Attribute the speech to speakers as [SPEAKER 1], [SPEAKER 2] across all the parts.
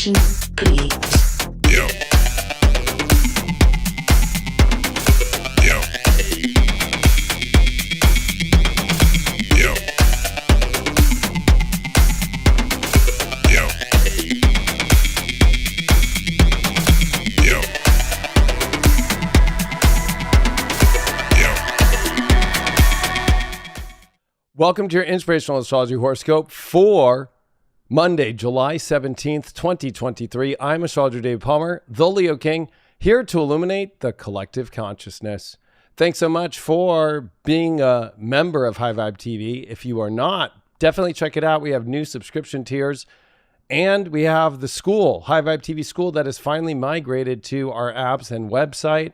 [SPEAKER 1] Vibration Beat.
[SPEAKER 2] Yo. Yo. Yo. Yo. Yo. Yo.
[SPEAKER 3] Welcome to your Inspirational Astrology Horoscope for Monday, July 17th, 2023. I'm Astrologer Dave Palmer, the Leo King, here to illuminate the collective consciousness. Thanks so much for being a member of High Vibe TV. If you are not, definitely check it out. We have new subscription tiers, and we have the school, High Vibe TV School, that has finally migrated to our apps and website.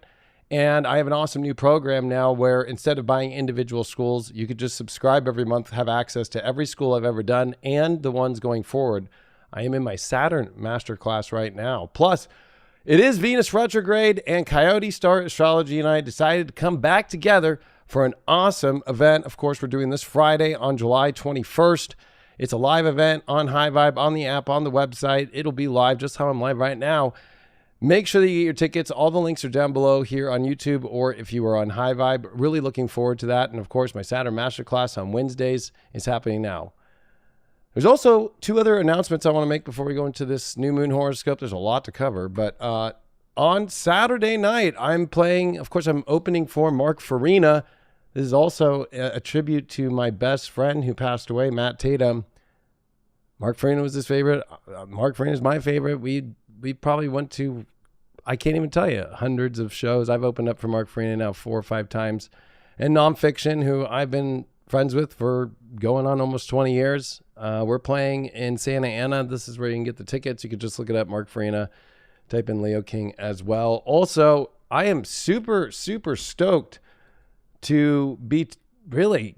[SPEAKER 3] And I have an awesome new program now where instead of buying individual schools, you could just subscribe every month, have access to every school I've ever done and the ones going forward. I am in my Saturn Masterclass right now. Plus, it is Venus retrograde, and Coyote Star Astrology and I decided to come back together for an awesome event. Of course, we're doing this Friday on July 21st. It's a live event on High Vibe, on the app, on the website. It'll be live just how I'm live right now. Make sure that you get your tickets. All the links are down below here on YouTube, or if you are on High Vibe. Really looking forward to that. And of course, my Saturn Masterclass on Wednesdays is happening now. There's also two other announcements I want to make before we go into this new moon horoscope. There's a lot to cover, but on Saturday night, I'm playing, of course, I'm opening for Mark Farina. This is also a tribute to my best friend who passed away, Matt Tatum. Mark Farina was his favorite. Mark Farina is my favorite. We probably went to, I can't even tell you, hundreds of shows. I've opened up for Mark Farina now 4 or 5 times. And Nonfiction, who I've been friends with for going on almost 20 years. We're playing in Santa Ana. This is where you can get the tickets. You can just look it up, Mark Farina. Type in Leo King as well. Also, I am super, super stoked to be really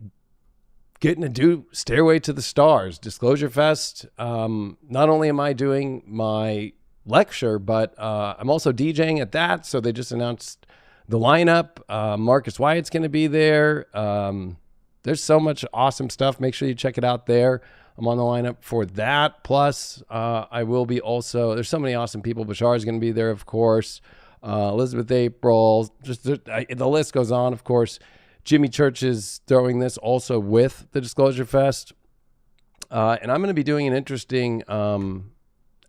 [SPEAKER 3] getting to do Stairway to the Stars, Disclosure Fest. Not only am I doing my lecture, but I'm also DJing at that. So they just announced the lineup. Marcus Wyatt's going to be there. There's so much awesome stuff. Make sure you check it out there. I'm on the lineup for that. Plus, I will be also, there's so many awesome people. Bashar is going to be there, of course. Elizabeth April, just the list goes on, of course. Jimmy Church is throwing this also with the Disclosure Fest. And I'm going to be doing an interesting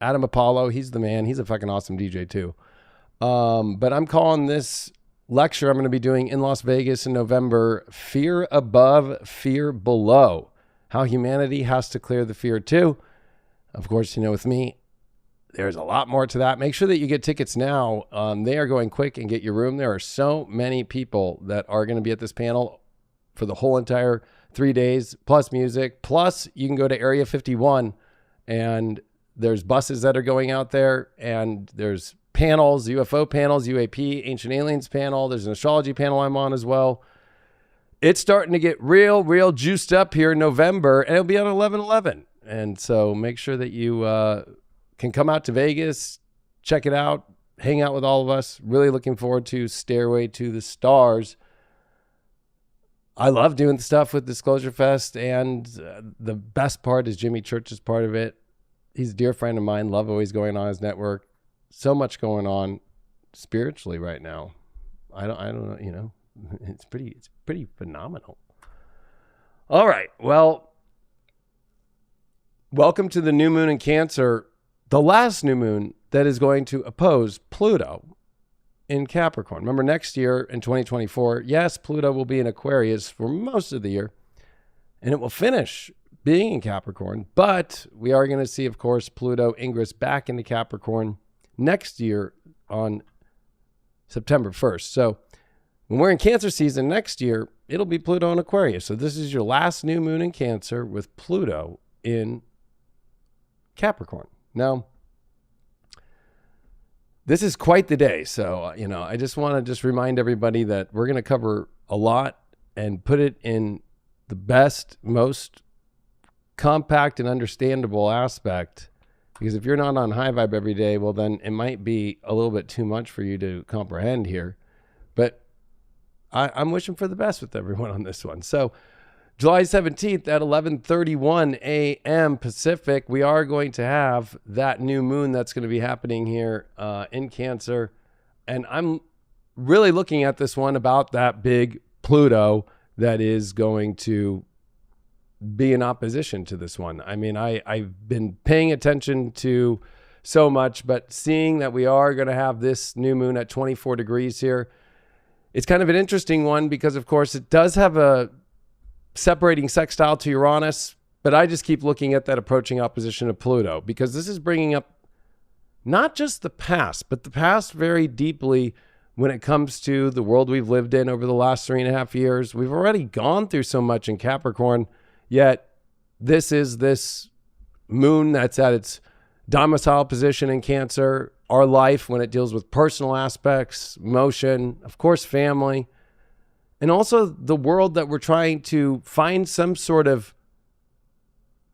[SPEAKER 3] Adam Apollo. He's the man. He's a fucking awesome DJ too. But I'm calling this lecture I'm going to be doing in Las Vegas in November, Fear Above, Fear Below. How humanity has to clear the fear too. Of course, you know, with me, there's a lot more to that. Make sure that you get tickets now. They are going quick, and get your room. There are so many people that are going to be at this panel for the whole entire 3 days, plus music. Plus, you can go to Area 51, and there's buses that are going out there, and there's panels, UFO panels, UAP, Ancient Aliens panel. There's an astrology panel I'm on as well. It's starting to get real juiced up here in November, and it'll be on 11/11. And so make sure that you can come out to Vegas, check it out, hang out with all of us. Really looking forward to Stairway to the Stars. I love doing the stuff with Disclosure Fest, and the best part is Jimmy Church is part of it. He's a dear friend of mine. Love always going on his network. So much going on spiritually right now. I don't know, you know, it's pretty phenomenal. All right. Well, welcome to the new moon in Cancer, the last new moon that is going to oppose Pluto in Capricorn. Remember, next year in 2024, yes, Pluto will be in Aquarius for most of the year, and it will finish being in Capricorn, but we are going to see, of course, Pluto ingress back into Capricorn next year on September 1st. So when we're in Cancer season next year, it'll be Pluto in Aquarius. So this is your last new moon in Cancer with Pluto in Capricorn. Now, this is quite the day. So, you know, I just want to remind everybody that we're going to cover a lot and put it in the best, most compact and understandable aspect, because if you're not on High Vibe every day, well, then it might be a little bit too much for you to comprehend here. But I'm wishing for the best with everyone on this one. So July 17th at 11:31 a.m. Pacific, we are going to have that new moon that's going to be happening here in Cancer. And I'm really looking at this one about that big Pluto that is going to be in opposition to this one. I mean, I've been paying attention to so much, but seeing that we are going to have this new moon at 24 degrees here, it's kind of an interesting one because, of course, it does have a separating sextile to Uranus, but I just keep looking at that approaching opposition of Pluto because this is bringing up not just the past, but the past very deeply when it comes to the world we've lived in over the last 3.5 years. We've already gone through so much in Capricorn, yet this is this moon that's at its domicile position in Cancer, our life when it deals with personal aspects, emotion, of course, family, and also the world that we're trying to find some sort of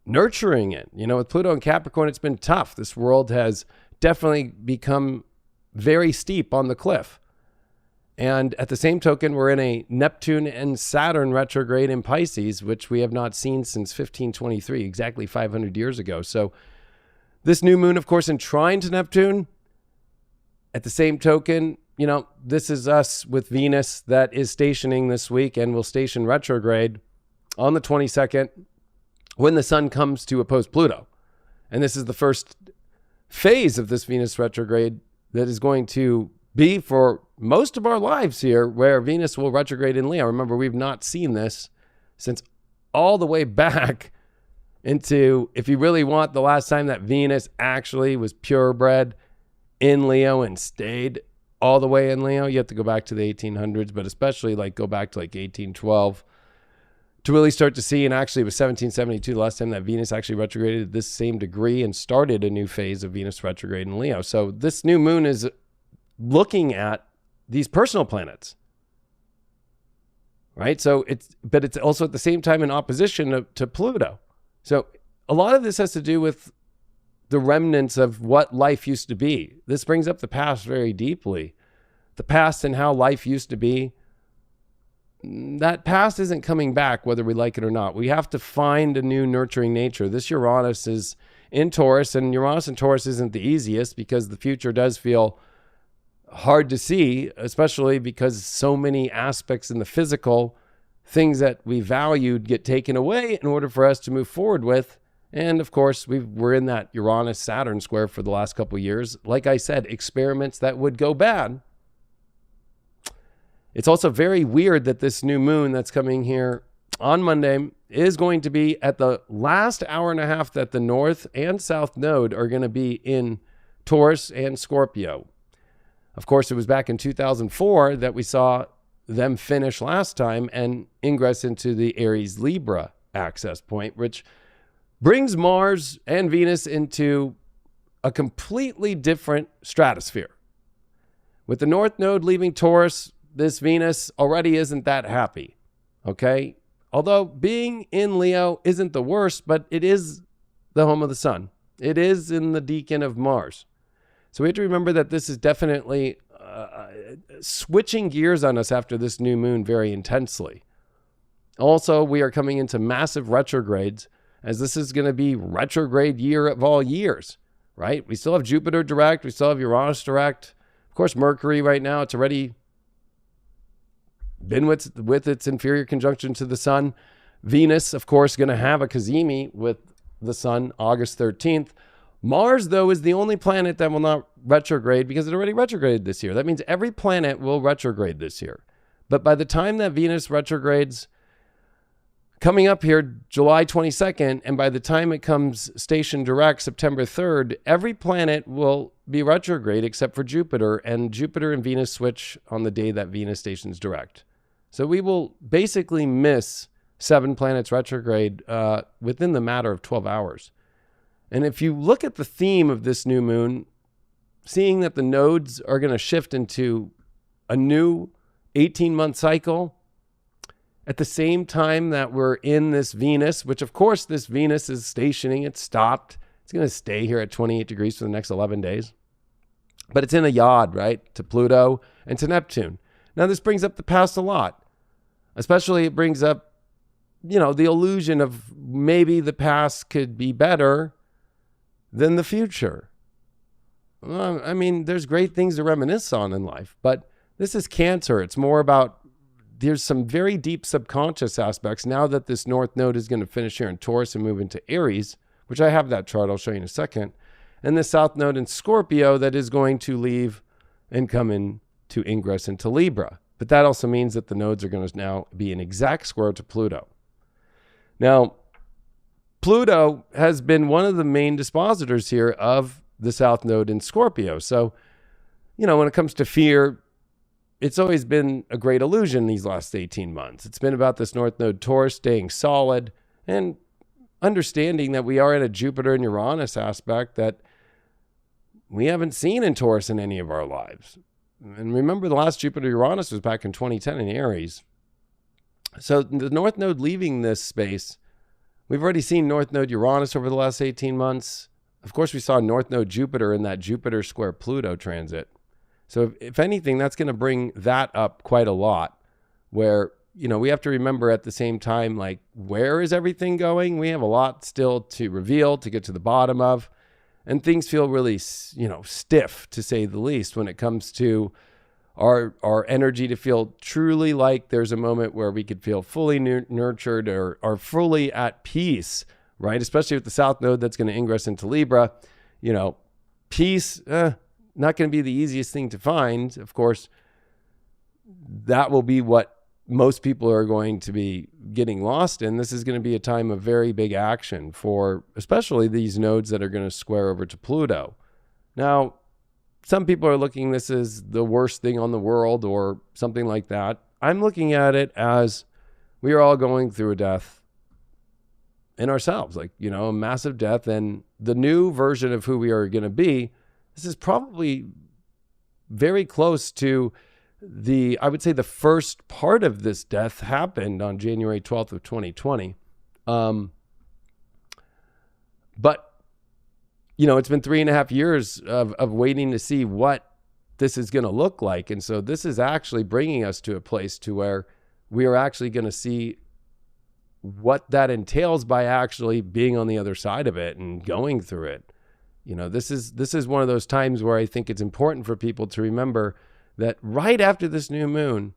[SPEAKER 3] nurturing in. You know, with Pluto and Capricorn, it's been tough. This world has definitely become very steep on the cliff. And at the same token, we're in a Neptune and Saturn retrograde in Pisces, which we have not seen since 1523, exactly 500 years ago. So this new moon, of course, in trine to Neptune. At the same token, you know, this is us with Venus that is stationing this week and will station retrograde on the 22nd when the sun comes to oppose Pluto. And this is the first phase of this Venus retrograde that is going to be for most of our lives here, where Venus will retrograde in Leo. Remember, we've not seen this since all the way back into, if you really want, the last time that Venus actually was purebred in Leo and stayed all the way in Leo. You have to go back to the 1800s, but especially like go back to like 1812 to really start to see. And actually it was 1772 the last time that Venus actually retrograded at this same degree and started a new phase of Venus retrograde in Leo. So this new moon is looking at these personal planets, right? So but it's also at the same time in opposition to Pluto. So a lot of this has to do with the remnants of what life used to be. This brings up the past very deeply. The past and how life used to be. That past isn't coming back whether we like it or not. We have to find a new nurturing nature. This Uranus is in Taurus, and Uranus in Taurus isn't the easiest because the future does feel hard to see, especially because so many aspects in the physical, things that we valued, get taken away in order for us to move forward with. And of course, we're in that Uranus-Saturn square for the last couple of years. Like I said, experiments that would go bad. It's also very weird that this new moon that's coming here on Monday is going to be at the last hour and a half that the North and South Node are going to be in Taurus and Scorpio. Of course, it was back in 2004 that we saw them finish last time and ingress into the Aries-Libra access point, which brings Mars and Venus into a completely different stratosphere. With the North Node leaving Taurus, this Venus already isn't that happy, okay? Although being in Leo isn't the worst, but it is the home of the sun. It is in the decan of Mars. So we have to remember that this is definitely switching gears on us after this new moon very intensely. Also, we are coming into massive retrogrades, as this is going to be retrograde year of all years, right? We still have Jupiter direct. We still have Uranus direct. Of course, Mercury right now, it's already been with its inferior conjunction to the sun. Venus, of course, going to have a cazimi with the sun August 13th. Mars, though, is the only planet that will not retrograde because it already retrograded this year. That means every planet will retrograde this year. But by the time that Venus retrogrades coming up here, July 22nd, and by the time it comes station direct, September 3rd, every planet will be retrograde except for Jupiter, and Jupiter and Venus switch on the day that Venus stations direct. So we will basically miss 7 planets retrograde within the matter of 12 hours. And if you look at the theme of this new moon, seeing that the nodes are going to shift into a new 18-month cycle at the same time that we're in this Venus, which of course this Venus is stationing, it's stopped. It's going to stay here at 28 degrees for the next 11 days. But it's in a yod, right, to Pluto and to Neptune. Now this brings up the past a lot. Especially it brings up the illusion of maybe the past could be better than the future. I mean, there's great things to reminisce on in life, but this is Cancer. It's more about, there's some very deep subconscious aspects now that this North Node is going to finish here in Taurus and move into Aries, which I have that chart I'll show you in a second, and the South Node in Scorpio that is going to leave and come in to ingress into Libra. But that also means that the nodes are going to now be in exact square to Pluto. Now, Pluto has been one of the main dispositors here of the South Node in Scorpio. So, when it comes to fear, it's always been a great illusion these last 18 months. It's been about this North Node Taurus staying solid and understanding that we are in a Jupiter and Uranus aspect that we haven't seen in Taurus in any of our lives. And remember, the last Jupiter-Uranus was back in 2010 in Aries. So the North Node leaving this space, we've already seen North Node Uranus over the last 18 months. Of course, we saw North Node Jupiter in that Jupiter square Pluto transit. So if anything, that's going to bring that up quite a lot, where, we have to remember at the same time, like, where is everything going? We have a lot still to reveal, to get to the bottom of. And things feel really, stiff, to say the least, when it comes to our energy to feel truly like there's a moment where we could feel fully nurtured or fully at peace, right? Especially with the South Node that's going to ingress into Libra. Peace, not going to be the easiest thing to find. Of course, that will be what most people are going to be getting lost in. This is going to be a time of very big action for especially these nodes that are going to square over to Pluto. Now, some people are looking this as the worst thing on the world or something like that. I'm looking at it as we are all going through a death in ourselves, like, a massive death, and the new version of who we are going to be. This is probably very close to I would say the first part of this death happened on January 12th of 2020. But, it's been 3.5 years of waiting to see what this is going to look like. And so this is actually bringing us to a place to where we are actually going to see what that entails by actually being on the other side of it and going through it. This is one of those times where I think it's important for people to remember that right after this new moon,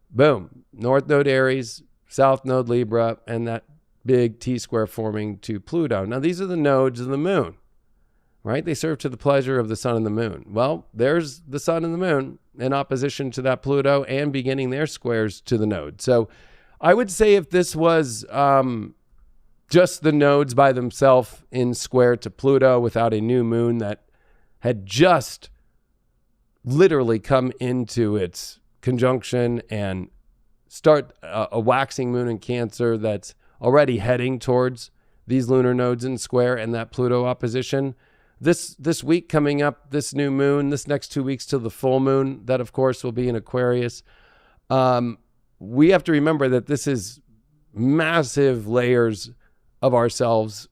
[SPEAKER 3] boom, North Node Aries, South Node Libra, and that big T-square forming to Pluto. Now, these are the nodes of the moon, right? They serve to the pleasure of the sun and the moon. Well, there's the sun and the moon in opposition to that Pluto and beginning their squares to the node. So I would say if this was just the nodes by themselves in square to Pluto without a new moon that had just literally come into its conjunction and start a waxing moon in Cancer that's already heading towards these lunar nodes in square and that Pluto opposition. This week coming up, this new moon, this next 2 weeks till the full moon, that of course will be in Aquarius. We have to remember that this is massive layers of ourselves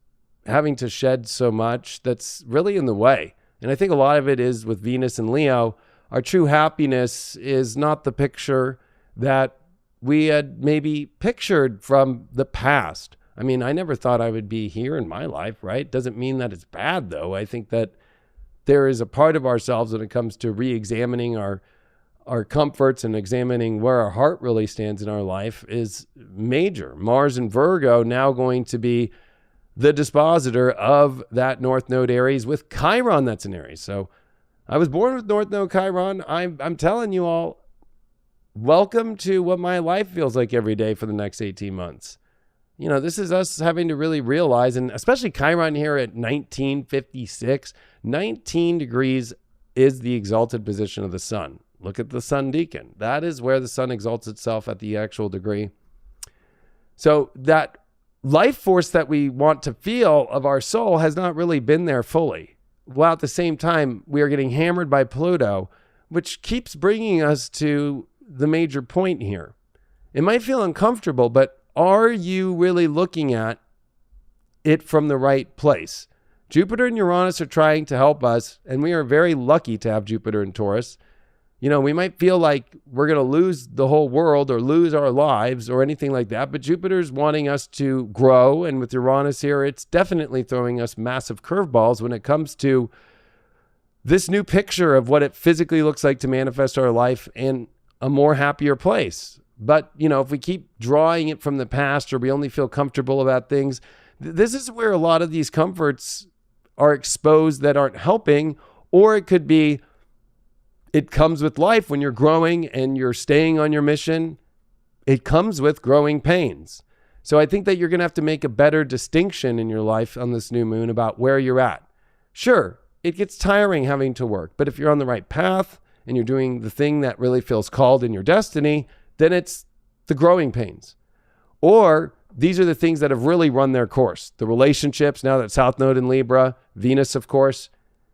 [SPEAKER 3] having to shed so much that's really in the way. And I think a lot of it is with Venus and Leo. Our true happiness is not the picture that we had maybe pictured from the past. I mean, I never thought I would be here in my life, right? Doesn't mean that it's bad, though. I think that there is a part of ourselves when it comes to re-examining our comforts and examining where our heart really stands in our life is major. Mars and Virgo now going to be the dispositor of that North Node Aries with Chiron that's in Aries. So I was born with North Node Chiron. I'm telling you all, welcome to what my life feels like every day for the next 18 months. This is us having to really realize, and especially Chiron here at 1956, 19 degrees is the exalted position of the sun. Look at the sun decan. That is where the sun exalts itself at the actual degree. So that life force that we want to feel of our soul has not really been there fully. While at the same time, we are getting hammered by Pluto, which keeps bringing us to the major point here. It might feel uncomfortable, but are you really looking at it from the right place? Jupiter and Uranus are trying to help us, and we are very lucky to have Jupiter in Taurus. You know, we might feel like we're going to lose the whole world or lose our lives or anything like that, but Jupiter's wanting us to grow. And with Uranus here, it's definitely throwing us massive curveballs when it comes to this new picture of what it physically looks like to manifest our life in a more happier place. But, you know, if we keep drawing it from the past or we only feel comfortable about things, this is where a lot of these comforts are exposed that aren't helping. Or it could be, it comes with life when you're growing and you're staying on your mission. It comes with growing pains. So I think that you're going to have to make a better distinction in your life on this new moon about where you're at. Sure, it gets tiring having to work, but if you're on the right path and you're doing the thing that really feels called in your destiny, then it's the growing pains. Or these are the things that have really run their course. The relationships, now that South Node in Libra, Venus, of course,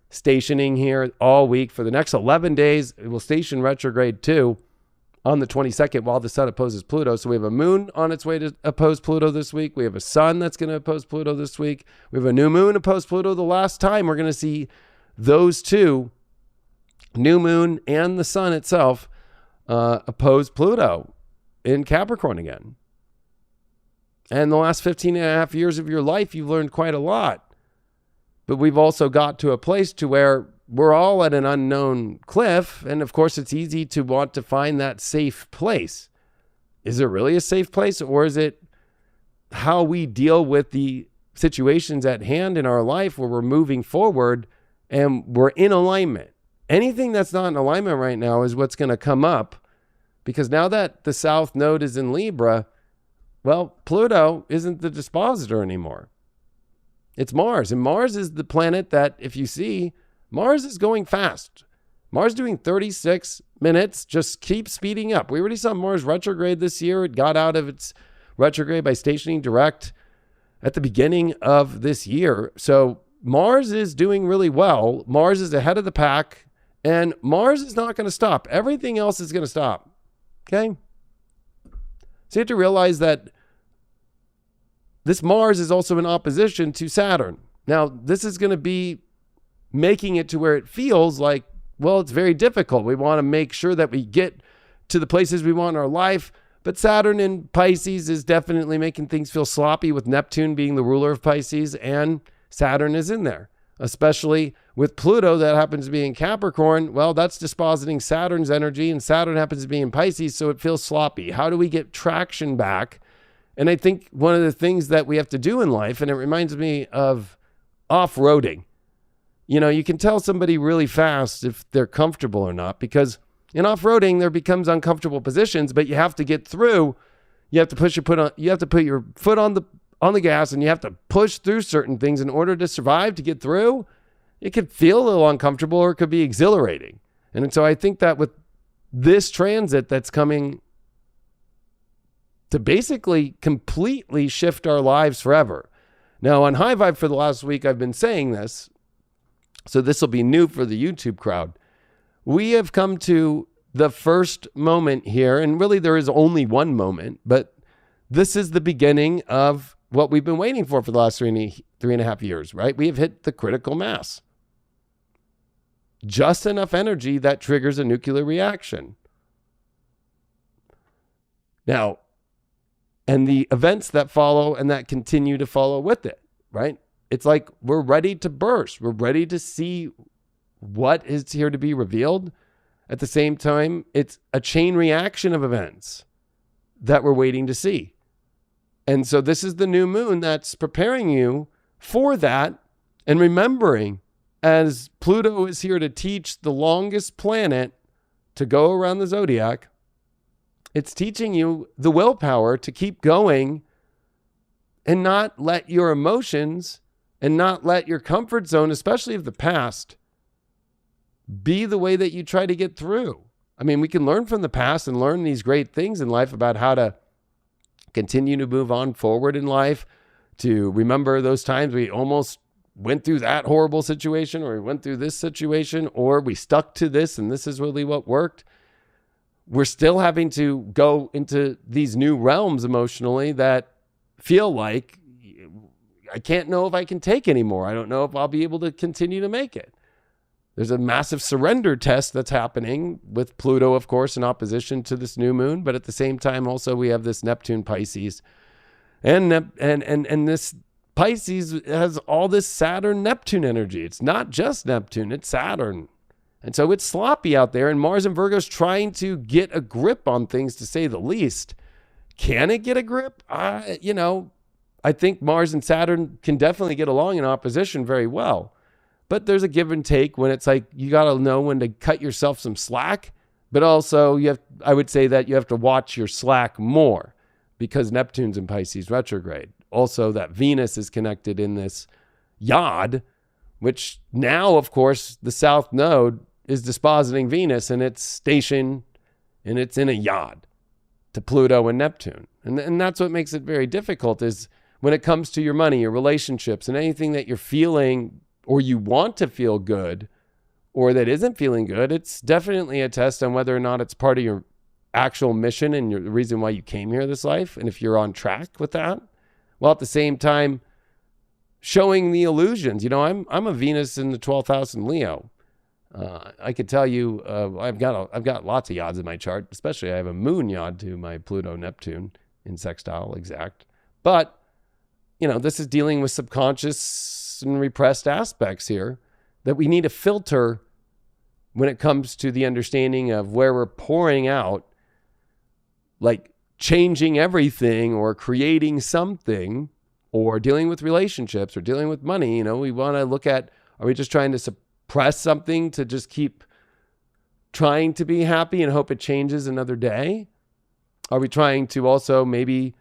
[SPEAKER 3] stationing here all week for the next 11 days. It will station retrograde too on the 22nd while the sun opposes Pluto. So we have a moon on its way to oppose Pluto this week. We have a sun that's going to oppose Pluto this week. We have a new moon oppose Pluto. The last time we're going to see those two, new moon and the sun itself, oppose Pluto in Capricorn again. And the last 15 and a half years of your life, you've learned quite a lot. But we've also got to a place to where we're all at an unknown cliff. And of course, it's easy to want to find that safe place. Is it really a safe place? Or is it how we deal with the situations at hand in our life where we're moving forward and we're in alignment? Anything that's not in alignment right now is what's going to come up, because now that the South Node is in Libra, well, Pluto isn't the dispositor anymore. It's Mars. And Mars is the planet that, if you see, Mars is going fast. Mars doing 36 minutes, just keep speeding up. We already saw Mars retrograde this year. It got out of its retrograde by stationing direct at the beginning of this year. So Mars is doing really well. Mars is ahead of the pack, and Mars is not going to stop. Everything else is going to stop. Okay? So you have to realize that this Mars is also in opposition to Saturn. Now, this is going to be making it to where it feels like, well, it's very difficult. We want to make sure that we get to the places we want in our life. But Saturn in Pisces is definitely making things feel sloppy, with Neptune being the ruler of Pisces, and Saturn is in there. Especially with Pluto that happens to be in Capricorn. Well, that's dispositing Saturn's energy, and Saturn happens to be in Pisces, so it feels sloppy. How do we get traction back? And I think one of the things that we have to do in life, and it reminds me of off-roading. You know, you can tell somebody really fast if they're comfortable or not, because in off-roading there becomes uncomfortable positions, but you have to get through. You have to put your foot on the gas, and you have to push through certain things in order to survive, to get through. It could feel a little uncomfortable, or it could be exhilarating. And so I think that with this transit that's coming to basically completely shift our lives forever. Now, on High Vibe for the last week, I've been saying this, so this will be new for the YouTube crowd. We have come to the first moment here, and really there is only one moment, but this is the beginning of what we've been waiting for the last three and a half years, right? We have hit the critical mass. Just enough energy that triggers a nuclear reaction. Now, and the events that follow and that continue to follow with it, right? It's like we're ready to burst. We're ready to see what is here to be revealed. At the same time, it's a chain reaction of events that we're waiting to see. And so this is the new moon that's preparing you for that, and remembering, as Pluto is here to teach the longest planet to go around the zodiac, it's teaching you the willpower to keep going and not let your emotions and not let your comfort zone, especially of the past, be the way that you try to get through. I mean, we can learn from the past and learn these great things in life about how to continue to move on forward in life, to remember those times we almost went through that horrible situation, or we went through this situation, or we stuck to this and this is really what worked. We're still having to go into these new realms emotionally that feel like I can't know if I can take anymore. I don't know if I'll be able to continue to make it. There's a massive surrender test that's happening with Pluto, of course, in opposition to this new moon. But at the same time, also, we have this Neptune Pisces. And this Pisces has all this Saturn Neptune energy. It's not just Neptune, it's Saturn. And so it's sloppy out there. And Mars and Virgo's trying to get a grip on things, to say the least. Can it get a grip? I think Mars and Saturn can definitely get along in opposition very well. But there's a give and take when it's like you got to know when to cut yourself some slack. But also, I would say that you have to watch your slack more because Neptune's in Pisces retrograde. Also, that Venus is connected in this yod, which now, of course, the South Node is dispositing Venus and it's stationed and it's in a yod to Pluto and Neptune. And that's what makes it very difficult is when it comes to your money, your relationships, and anything that you're feeling or you want to feel good or that isn't feeling good, it's definitely a test on whether or not it's part of your actual mission and the reason why you came here this life. And if you're on track with that, while at the same time showing the illusions. I'm a Venus in the 12th house in Leo. I could tell you I've got lots of yods in my chart, especially I have a moon yod to my Pluto Neptune in sextile exact. But, this is dealing with subconscious and repressed aspects here that we need to filter when it comes to the understanding of where we're pouring out, like changing everything or creating something or dealing with relationships or dealing with money. We want to look at, are we just trying to suppress something to just keep trying to be happy and hope it changes another day? Are we trying to also maybe,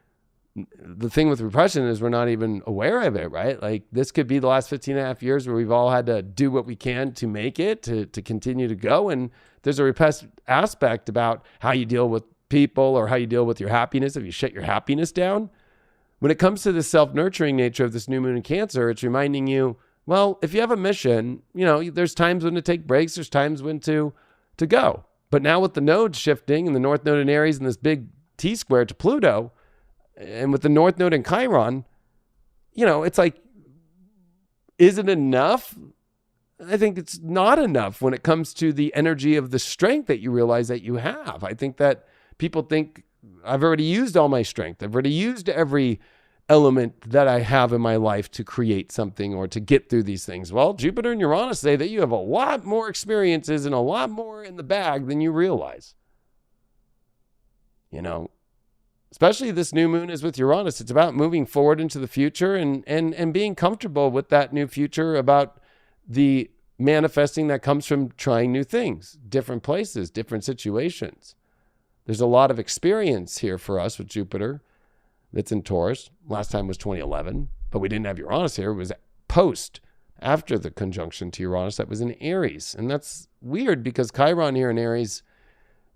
[SPEAKER 3] the thing with repression is we're not even aware of it, right? Like this could be the last 15 and a half years where we've all had to do what we can to make it, to continue to go. And there's a repressed aspect about how you deal with people or how you deal with your happiness. If you shut your happiness down, when it comes to the self-nurturing nature of this new moon in Cancer, it's reminding you, well, if you have a mission, there's times when to take breaks, there's times when to go. But now with the nodes shifting and the North Node in Aries and this big T-square to Pluto, and with the North Node in Chiron, it's like, is it enough? I think it's not enough when it comes to the energy of the strength that you realize that you have. I think that people think, I've already used all my strength. I've already used every element that I have in my life to create something or to get through these things. Well, Jupiter and Uranus say that you have a lot more experiences and a lot more in the bag than you realize. Especially this new moon is with Uranus. It's about moving forward into the future and being comfortable with that new future, about the manifesting that comes from trying new things, different places, different situations. There's a lot of experience here for us with Jupiter that's in Taurus. Last time was 2011, but we didn't have Uranus here. It was after the conjunction to Uranus that was in Aries. And that's weird because Chiron here in Aries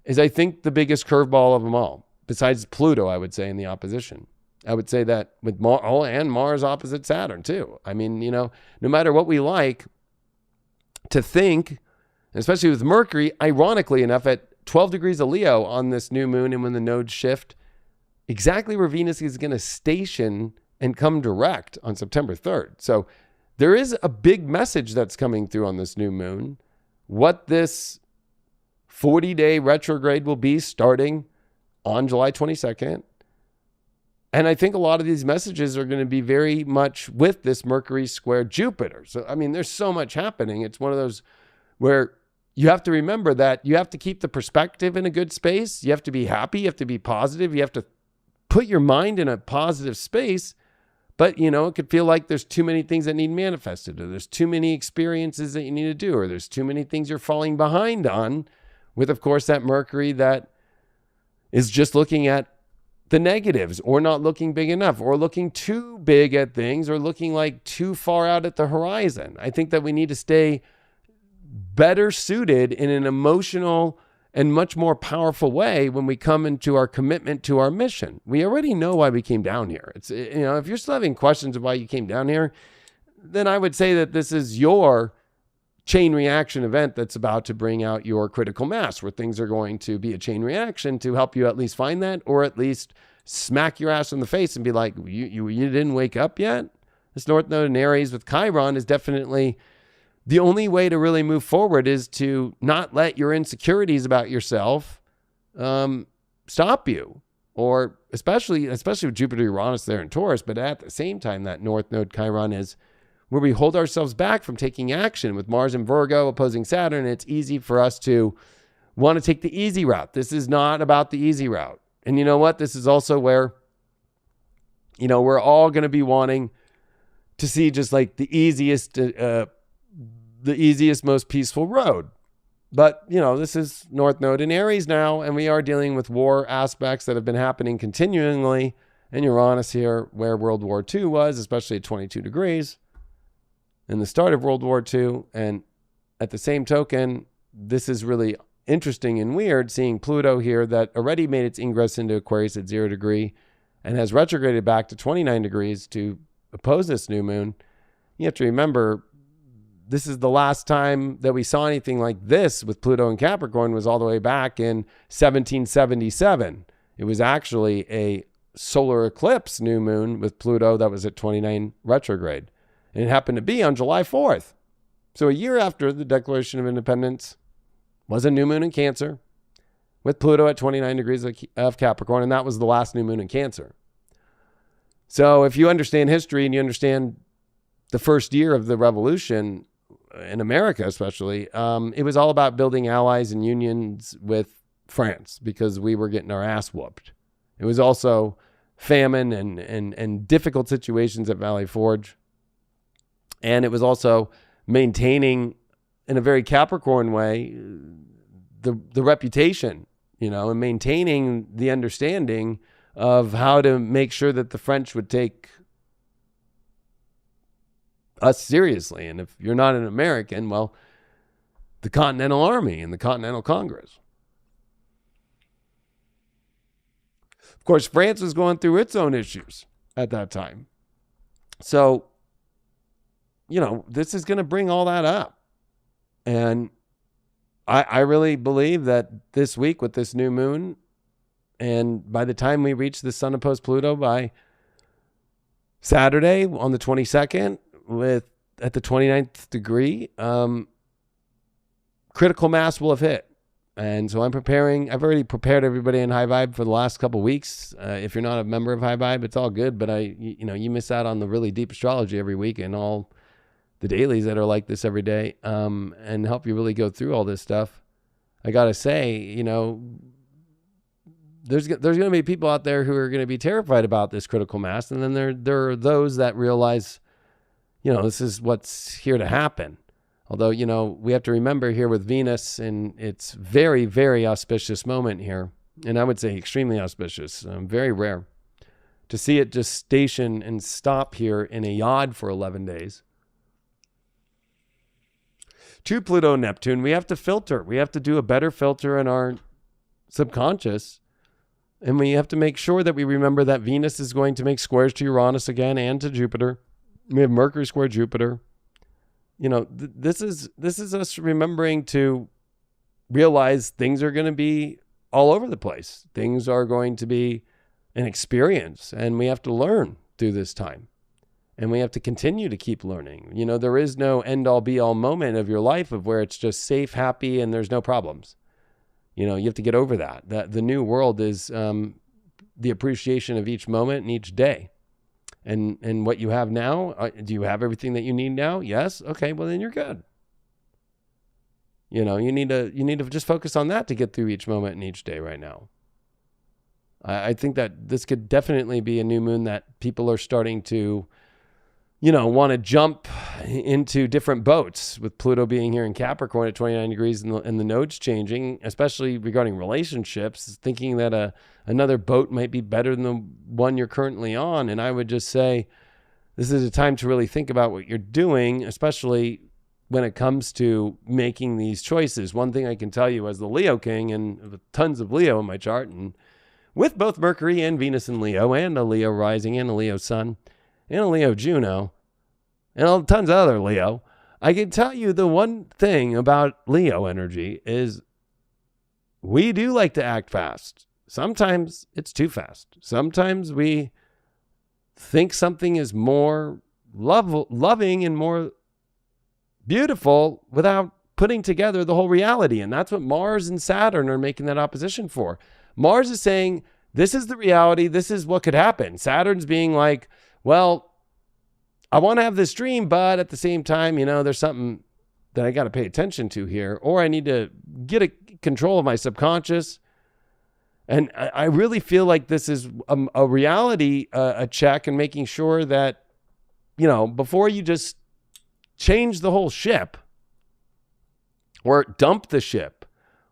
[SPEAKER 3] is, I think, the biggest curveball of them all. Besides Pluto, I would say, in the opposition. I would say that with Mars opposite Saturn, too. I mean, no matter what we like to think, especially with Mercury, ironically enough, at 12 degrees of Leo on this new moon and when the nodes shift, exactly where Venus is going to station and come direct on September 3rd. So there is a big message that's coming through on this new moon. What this 40-day retrograde will be starting on July 22nd. And I think a lot of these messages are going to be very much with this Mercury square Jupiter. So, there's so much happening. It's one of those where you have to remember that you have to keep the perspective in a good space. You have to be happy. You have to be positive. You have to put your mind in a positive space. But, it could feel like there's too many things that need manifested, or there's too many experiences that you need to do, or there's too many things you're falling behind on with, of course, that Mercury that is just looking at the negatives or not looking big enough or looking too big at things or looking like too far out at the horizon. I think that we need to stay better suited in an emotional and much more powerful way when we come into our commitment to our mission. We already know why we came down here. It's, if you're still having questions of why you came down here, then I would say that this is your chain reaction event that's about to bring out your critical mass, where things are going to be a chain reaction to help you at least find that, or at least smack your ass in the face and be like, you didn't wake up yet? This North Node in Aries with Chiron is definitely the only way to really move forward is to not let your insecurities about yourself stop you. Or especially with Jupiter Uranus there in Taurus, but at the same time, that North Node Chiron is where we hold ourselves back from taking action. With Mars and Virgo opposing Saturn, it's easy for us to want to take the easy route. This is not about the easy route. And you know what? This is also where, we're all going to be wanting to see just like the easiest, most peaceful road. But, this is North Node in Aries now, and we are dealing with war aspects that have been happening continually. And Uranus here, where World War II was, especially at 22 degrees, in the start of World War II. And at the same token, this is really interesting and weird, seeing Pluto here that already made its ingress into Aquarius at 0 degree and has retrograded back to 29 degrees to oppose this new moon. You have to remember, this is the last time that we saw anything like this with Pluto and Capricorn was all the way back in 1777. It was actually a solar eclipse new moon with Pluto that was at 29 retrograde. And it happened to be on July 4th. So a year after the Declaration of Independence was a new moon in Cancer with Pluto at 29 degrees of Capricorn, and that was the last new moon in Cancer. So if you understand history and you understand the first year of the revolution in America especially, it was all about building allies and unions with France because we were getting our ass whooped. It was also famine and difficult situations at Valley Forge. And it was also maintaining, in a very Capricorn way, the reputation, and maintaining the understanding of how to make sure that the French would take us seriously. And if you're not an American, well, the Continental Army and the Continental Congress. Of course, France was going through its own issues at that time. So, this is going to bring all that up. And I really believe that this week with this new moon, and by the time we reach the Sun opposed Pluto by Saturday on the 22nd, at the 29th degree, critical mass will have hit. And so I've already prepared everybody in High Vibe for the last couple of weeks. If you're not a member of High Vibe, it's all good, but you miss out on the really deep astrology every week and all the dailies that are like this every day, and help you really go through all this stuff. I got to say, there's going to be people out there who are going to be terrified about this critical mass. And then there are those that realize, this is what's here to happen. Although, we have to remember here with Venus and its very, very auspicious moment here, and I would say extremely auspicious, very rare, to see it just station and stop here in a yod for 11 days. To Pluto and Neptune, we have to filter. We have to do a better filter in our subconscious. And we have to make sure that we remember that Venus is going to make squares to Uranus again and to Jupiter. We have Mercury square Jupiter. This is us remembering to realize things are going to be all over the place. Things are going to be an experience, and we have to learn through this time. And we have to continue to keep learning. There is no end-all, be-all moment of your life of where it's just safe, happy, and there's no problems. You have to get over that. The new world is the appreciation of each moment and each day. And what you have now, do you have everything that you need now? Yes? Okay, well then you're good. You need to just focus on that to get through each moment and each day right now. I think that this could definitely be a new moon that people are starting to want to jump into different boats with Pluto being here in Capricorn at 29 degrees and the nodes changing, especially regarding relationships, thinking that another boat might be better than the one you're currently on. And I would just say this is a time to really think about what you're doing, especially when it comes to making these choices. One thing I can tell you as the Leo King, and with tons of Leo in my chart, and with both Mercury and Venus in Leo, and a Leo rising and a Leo sun, and a Leo Juno, and tons of other Leo, I can tell you the one thing about Leo energy is we do like to act fast. Sometimes it's too fast. Sometimes we think something is more loving and more beautiful without putting together the whole reality. And that's what Mars and Saturn are making that opposition for. Mars is saying, this is the reality. This is what could happen. Saturn's being like, well, I want to have this dream, but at the same time, there's something that I got to pay attention to here, or I need to get a control of my subconscious. And I really feel like this is a reality, a check, and making sure that, before you just change the whole ship or dump the ship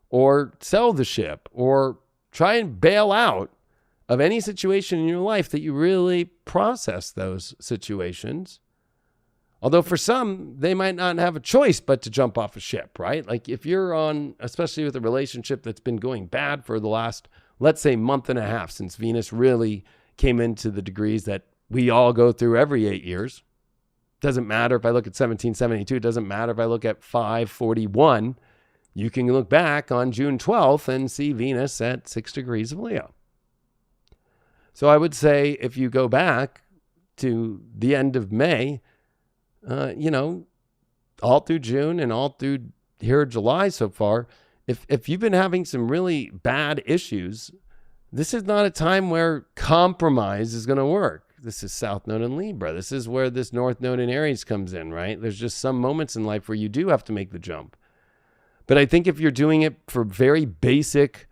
[SPEAKER 3] or sell the ship or try and bail out of any situation in your life, that you really process those situations. Although for some, they might not have a choice but to jump off a ship, right? Like if you're on, especially with a relationship that's been going bad for the last, let's say, month and a half, since Venus really came into the degrees that we all go through every 8 years. Doesn't matter if I look at 1772. It doesn't matter if I look at 541. You can look back on June 12th and see Venus at 6 degrees of Leo. So I would say if you go back to the end of May, all through June and all through here July so far, if you've been having some really bad issues, this is not a time where compromise is going to work. This is South Node in Libra. This is where this North Node in Aries comes in, right? There's just some moments in life where you do have to make the jump. But I think if you're doing it for very basic,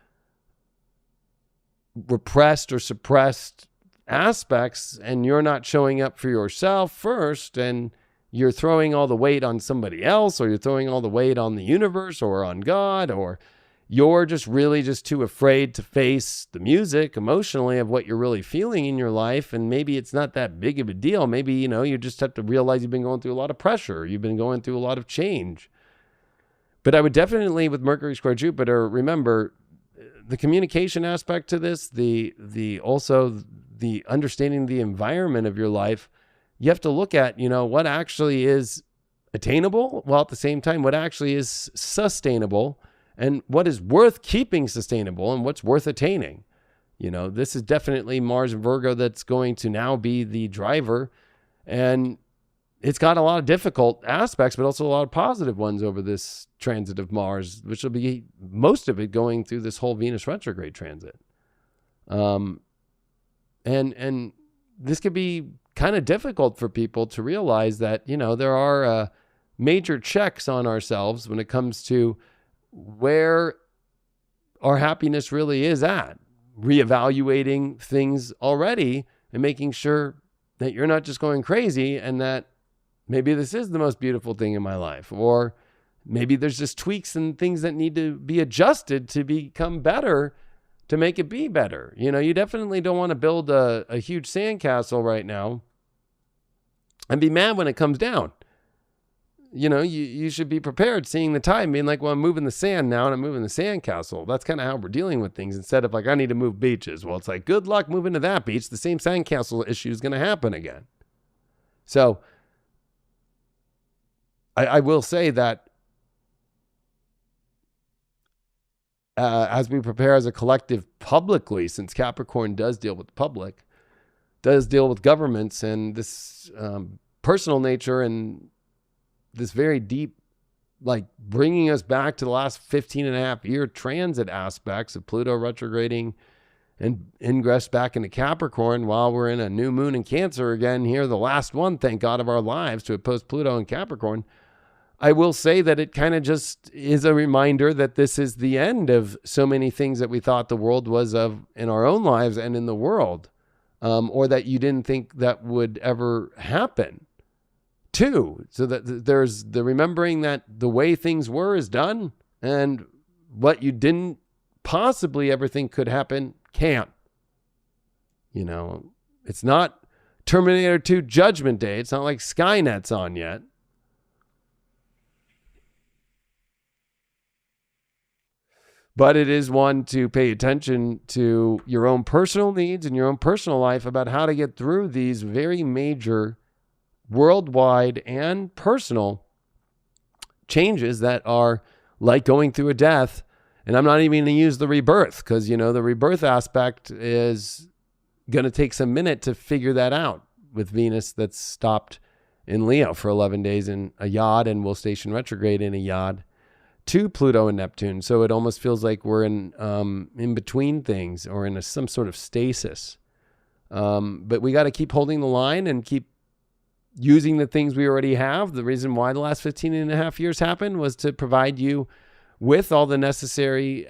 [SPEAKER 3] repressed or suppressed aspects, and you're not showing up for yourself first, and you're throwing all the weight on somebody else, or you're throwing all the weight on the universe or on God, or you're just really just too afraid to face the music emotionally of what you're really feeling in your life, and maybe it's not that big of a deal. Maybe, you just have to realize you've been going through a lot of pressure. You've been going through a lot of change. But I would definitely, with Mercury square Jupiter, remember the communication aspect to this, also the understanding the environment of your life. You have to look at, what actually is attainable, while at the same time, what actually is sustainable, and what is worth keeping sustainable, and what's worth attaining. This is definitely Mars and Virgo that's going to now be the driver. And it's got a lot of difficult aspects, but also a lot of positive ones over this transit of Mars, which will be most of it going through this whole Venus retrograde transit. And this could be kind of difficult for people to realize that, there are major checks on ourselves when it comes to where our happiness really is at, reevaluating things already and making sure that you're not just going crazy, and that maybe this is the most beautiful thing in my life, or maybe there's just tweaks and things that need to be adjusted to become better, to make it be better. You definitely don't want to build a huge sandcastle right now and be mad when it comes down. You should be prepared, seeing the time, being like, well, I'm moving the sand now and I'm moving the sandcastle. That's kind of how we're dealing with things, instead of like, I need to move beaches. Well, it's like, good luck moving to that beach. The same sandcastle issue is going to happen again. So I will say that as we prepare as a collective publicly, since Capricorn does deal with the public, does deal with governments, and this personal nature, and this very deep, like bringing us back to the last 15 and a half year transit aspects of Pluto retrograding and ingress back into Capricorn, while we're in a new moon in Cancer again here, the last one, thank God, of our lives to oppose Pluto in Capricorn. I will say that it kind of just is a reminder that this is the end of so many things that we thought the world was of in our own lives and in the world, or that you didn't think that would ever happen too. So that there's the remembering that the way things were is done, and what you didn't possibly ever think could happen can't. It's not Terminator 2 Judgment Day. It's not like Skynet's on yet. But it is one to pay attention to your own personal needs and your own personal life about how to get through these very major worldwide and personal changes that are like going through a death. And I'm not even going to use the rebirth, because, the rebirth aspect is going to take some minute to figure that out with Venus that's stopped in Leo for 11 days in a yod, and will station retrograde in a yod to Pluto and Neptune. So it almost feels like we're in between things, or in some sort of stasis. But we got to keep holding the line and keep using the things we already have. The reason why the last 15 and a half years happened was to provide you with all the necessary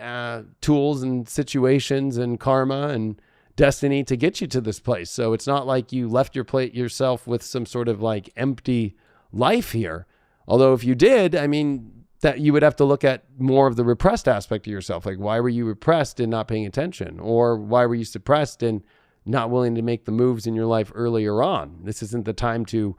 [SPEAKER 3] tools and situations and karma and destiny to get you to this place. So it's not like you left yourself with some sort of like empty life here. Although if you did, I mean, that you would have to look at more of the repressed aspect of yourself. Like, why were you repressed and not paying attention? Or why were you suppressed and not willing to make the moves in your life earlier on? This isn't the time to,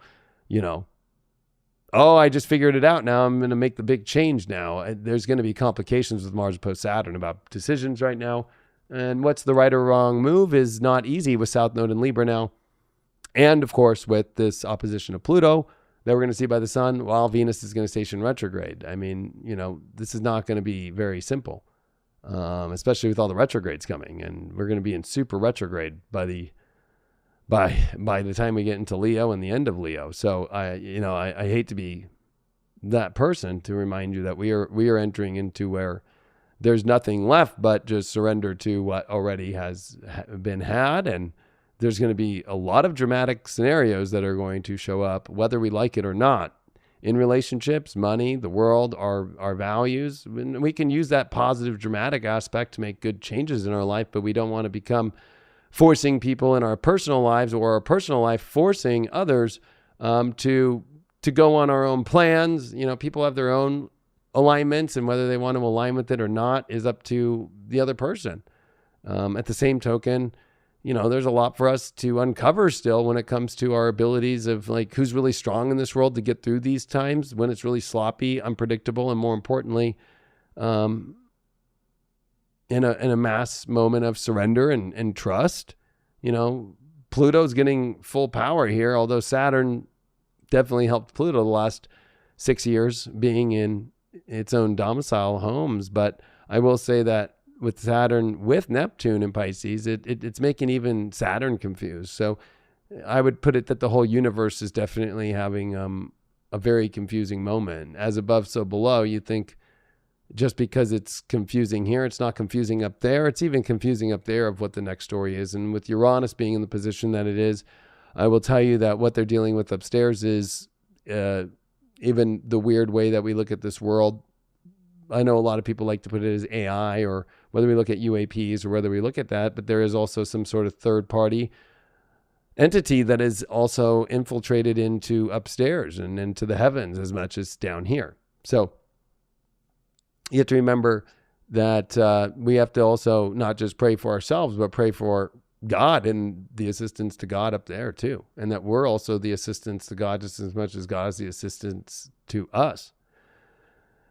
[SPEAKER 3] oh, I just figured it out. Now I'm going to make the big change now. There's going to be complications with Mars opposed Saturn about decisions right now. And what's the right or wrong move is not easy with South Node in Libra now. And of course, with this opposition of Pluto that we're going to see by the sun, while Venus is going to station retrograde. I mean, this is not going to be very simple, especially with all the retrogrades coming. And we're going to be in super retrograde by the time we get into Leo and the end of Leo. So I hate to be that person to remind you that we are entering into where there's nothing left but just surrender to what already has been had. And there's going to be a lot of dramatic scenarios that are going to show up, whether we like it or not, in relationships, money, the world, our values. And we can use that positive, dramatic aspect to make good changes in our life, but we don't want to become forcing people in our personal lives, or our personal life forcing others to go on our own plans. People have their own alignments, and whether they want to align with it or not is up to the other person. At the same token, there's a lot for us to uncover still when it comes to our abilities of like who's really strong in this world to get through these times when it's really sloppy, unpredictable, and more importantly, in a mass moment of surrender and trust. Pluto's getting full power here, although Saturn definitely helped Pluto the last 6 years being in its own domicile homes. But I will say that with Saturn with Neptune in Pisces, it's making even Saturn confused. So I would put it that the whole universe is definitely having a very confusing moment. As above, so below. You think just because it's confusing here, it's not confusing up there. It's even confusing up there of what the next story is. And with Uranus being in the position that it is, I will tell you that what they're dealing with upstairs is even the weird way that we look at this world. I know a lot of people like to put it as AI, or whether we look at UAPs or whether we look at that, but there is also some sort of third party entity that is also infiltrated into upstairs and into the heavens as much as down here. So you have to remember that we have to also not just pray for ourselves, but pray for God and the assistance to God up there too. And that we're also the assistance to God just as much as God is the assistance to us.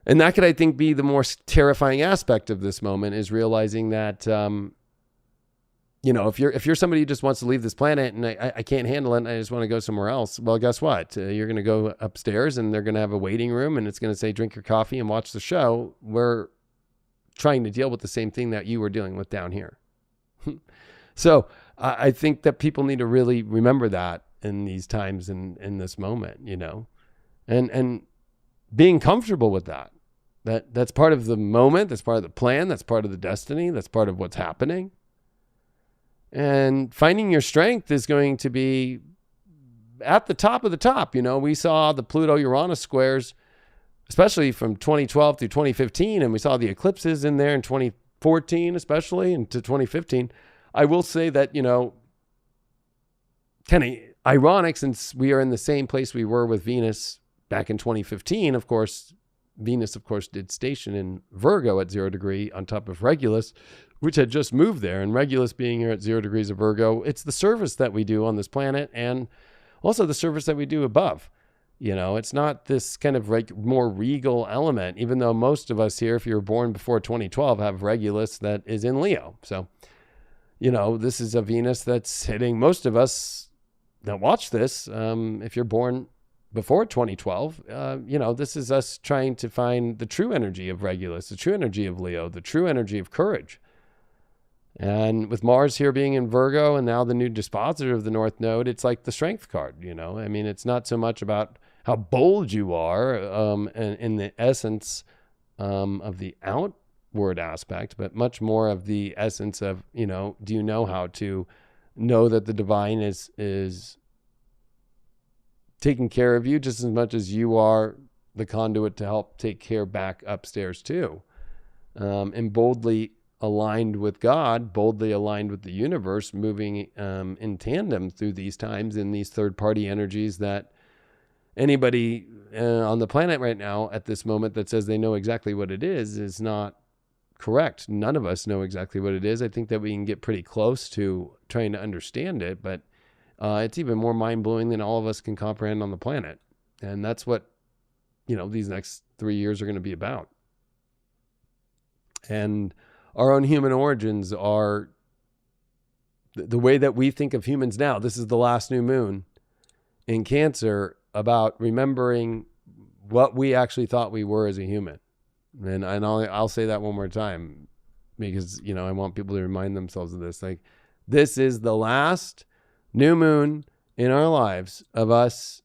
[SPEAKER 3] And that could, I think, be the more terrifying aspect of this moment, is realizing that, if you're somebody who just wants to leave this planet and I can't handle it and I just want to go somewhere else, well, guess what? You're going to go upstairs and they're going to have a waiting room and it's going to say, drink your coffee and watch the show. We're trying to deal with the same thing that you were dealing with down here. So I think that people need to really remember that in these times, in this moment, and being comfortable with that. That's part of the moment. That's part of the plan. That's part of the destiny. That's part of what's happening. And finding your strength is going to be at the top of the top. We saw the Pluto-Uranus squares, especially from 2012 through 2015, and we saw the eclipses in there in 2014, especially into 2015. I will say that, kind of ironic, since we are in the same place we were with Venus back in 2015. Of course, Venus, did station in Virgo at 0 degree on top of Regulus, which had just moved there. And Regulus being here at 0 degrees of Virgo, it's the service that we do on this planet and also the service that we do above. It's not this kind of more regal element, even though most of us here, if you were born before 2012, have Regulus that is in Leo. So, this is a Venus that's hitting most of us that watch this. If you're born before 2012, this is us trying to find the true energy of Regulus, the true energy of Leo, the true energy of courage. And with Mars here being in Virgo and now the new dispositor of the North Node, it's like the strength card, you know? I mean, it's not so much about how bold you are and in the essence of the outward aspect, but much more of the essence of, you know, do you know how to know that the divine is taking care of you just as much as you are the conduit to help take care back upstairs too. And boldly aligned with God, boldly aligned with the universe, moving in tandem through these times in these third-party energies that anybody on the planet right now at this moment that says they know exactly what it is not correct. None of us know exactly what it is. I think that we can get pretty close to trying to understand it, but it's even more mind-blowing than all of us can comprehend on the planet. And that's what, you know, these next 3 years are going to be about. And our own human origins are the way that we think of humans now. This is the last new moon in Cancer, about remembering what we actually thought we were as a human. And I'll say that one more time because, you know, I want people to remind themselves of this. Like, this is the last new moon in our lives of us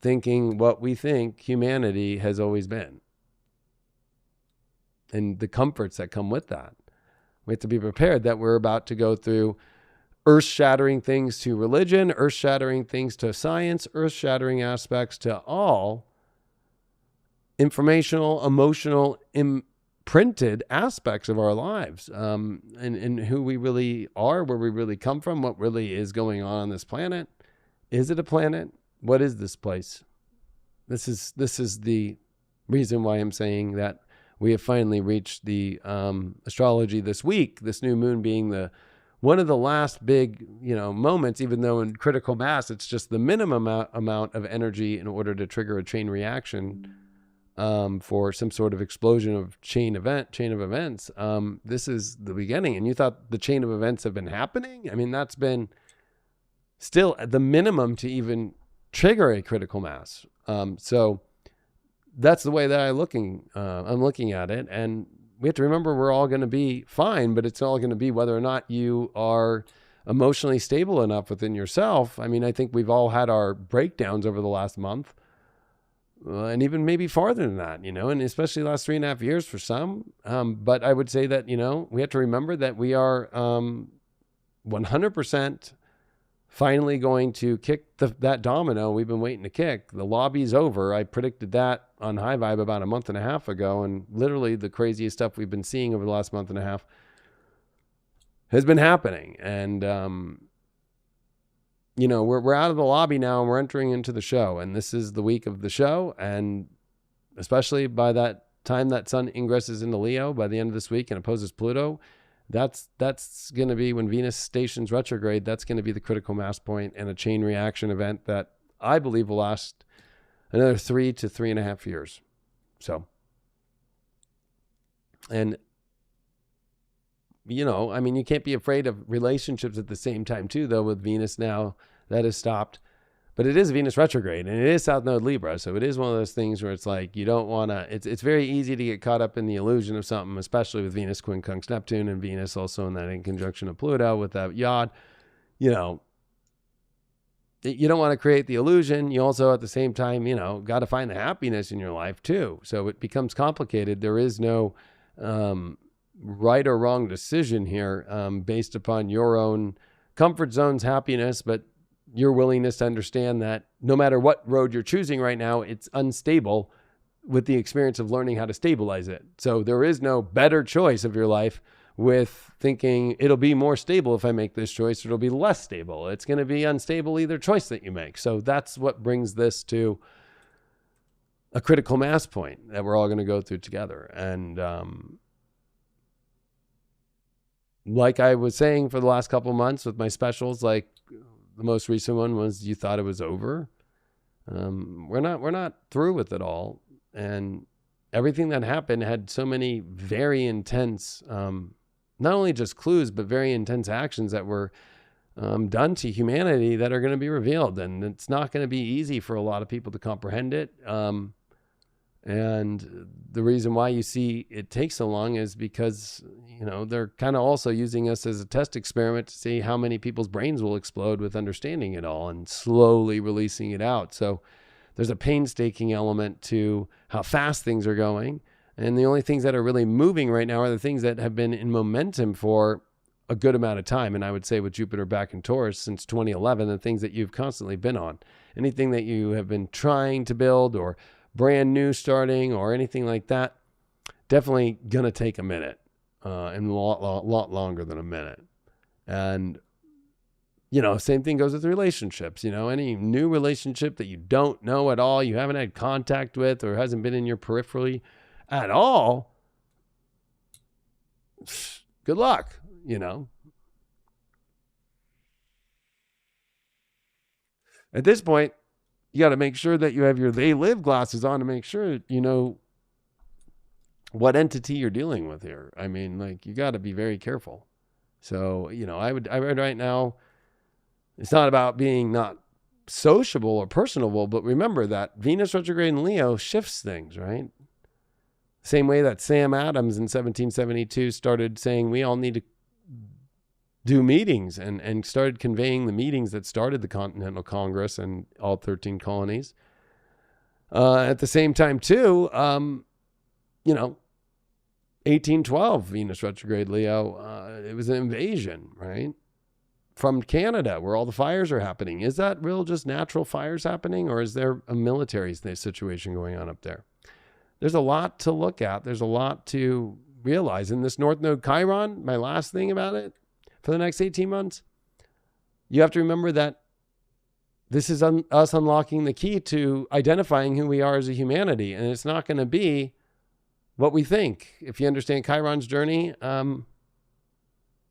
[SPEAKER 3] thinking what we think humanity has always been. And the comforts that come with that. We have to be prepared that we're about to go through earth-shattering things to religion, earth-shattering things to science, earth-shattering aspects to all informational, emotional, imprinted aspects of our lives, and who we really are, where we really come from, what really is going on this planet. Is it a planet? What is this place? This is the reason why I'm saying that we have finally reached the astrology this week, this new moon being one of the last big, you know, moments, even though in critical mass, it's just the minimum amount of energy in order to trigger a chain reaction for some sort of explosion of chain of events. This is the beginning. And you thought the chain of events have been happening? I mean, that's been still at the minimum to even trigger a critical mass. So that's the way that I'm looking at it. And we have to remember we're all going to be fine, but it's all going to be whether or not you are emotionally stable enough within yourself. I mean, I think we've all had our breakdowns over the last month, and even maybe farther than that, you know, and especially the last 3.5 years for some. But I would say that, you know, we have to remember that we are 100% finally going to kick that domino we've been waiting to kick. The lobby's over. I predicted that on High Vibe about a month and a half ago, and literally the craziest stuff we've been seeing over the last month and a half has been happening. And you know, we're out of the lobby now and we're entering into the show, and this is the week of the show. And especially by that time that Sun ingresses into Leo by the end of this week and opposes Pluto, that's going to be when Venus stations retrograde. That's going to be the critical mass point and a chain reaction event that I believe will last another 3 to 3.5 years. So, and you know, I mean, you can't be afraid of relationships at the same time too, though, with Venus now that has stopped. But it is Venus retrograde, and it is South Node Libra. So it is one of those things where it's like, you don't want to, it's very easy to get caught up in the illusion of something, especially with Venus quincunx Neptune and Venus also in that in conjunction of Pluto with that yod. You know, you don't want to create the illusion. You also at the same time, you know, got to find the happiness in your life too. So it becomes complicated. There is no right or wrong decision here based upon your own comfort zone's happiness, but your willingness to understand that no matter what road you're choosing right now, it's unstable with the experience of learning how to stabilize it. So there is no better choice of your life with thinking it'll be more stable if I make this choice, or it'll be less stable. It's going to be unstable either choice that you make. So that's what brings this to a critical mass point that we're all going to go through together. And like I was saying for the last couple of months with my specials, like the most recent one was You Thought It Was Over. We're not through with it all. And everything that happened had so many very intense, not only just clues, but very intense actions that were done to humanity that are going to be revealed. And it's not going to be easy for a lot of people to comprehend it. And the reason why you see it takes so long is because, they're kind of also using us as a test experiment to see how many people's brains will explode with understanding it all and slowly releasing it out. So there's a painstaking element to how fast things are going. And the only things that are really moving right now are the things that have been in momentum for a good amount of time. And I would say with Jupiter back in Taurus since 2011, the things that you've constantly been on, anything that you have been trying to build or brand new starting or anything like that, definitely going to take a minute and a lot longer than a minute. And, same thing goes with relationships. Any new relationship that you don't know at all, you haven't had contact with or hasn't been in your periphery at all, good luck, At this point, you got to make sure that you have your they live glasses on to make sure you know what entity you're dealing with here. I mean, you got to be very careful. So, I would right now, it's not about being not sociable or personable, but remember that Venus retrograde in Leo shifts things, right? Same way that Sam Adams in 1772 started saying we all need to do meetings and started conveying the meetings that started the Continental Congress and all 13 colonies. At the same time, too, 1812, Venus retrograde Leo, it was an invasion, right? From Canada, where all the fires are happening. Is that real just natural fires happening, or is there a military situation going on up there? There's a lot to look at. There's a lot to realize. In this North Node Chiron, my last thing about it, for the next 18 months, you have to remember that this is us unlocking the key to identifying who we are as a humanity. And it's not going to be what we think. If you understand Chiron's journey,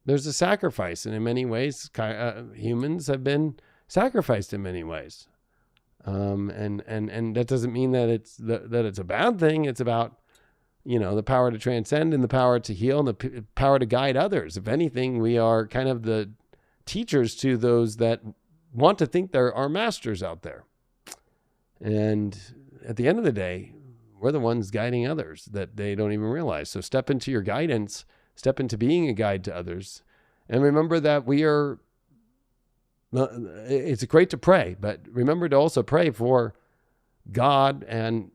[SPEAKER 3] there's a sacrifice. And in many ways, humans have been sacrificed in many ways. And that doesn't mean that it's a bad thing. It's about, the power to transcend and the power to heal and the power to guide others. If anything, we are kind of the teachers to those that want to think they're our masters out there. And at the end of the day, we're the ones guiding others that they don't even realize. So step into your guidance, step into being a guide to others. And remember that it's great to pray, but remember to also pray for God and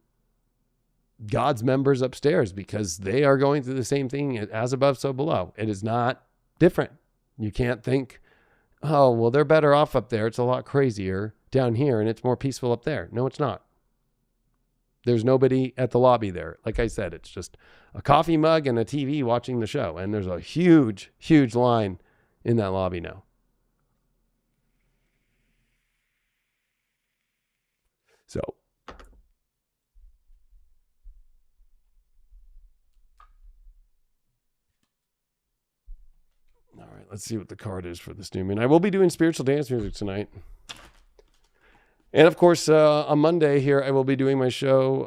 [SPEAKER 3] God's members upstairs, because they are going through the same thing, as above, so below. It is not different. You can't think, oh, well, they're better off up there. It's a lot crazier down here and it's more peaceful up there. No, it's not. There's nobody at the lobby there. Like I said, it's just a coffee mug and a TV watching the show. And there's a huge, huge line in that lobby now. So, all right, let's see what the card is for this new moon. I will be doing spiritual dance music tonight. And of course, on Monday here, I will be doing my show,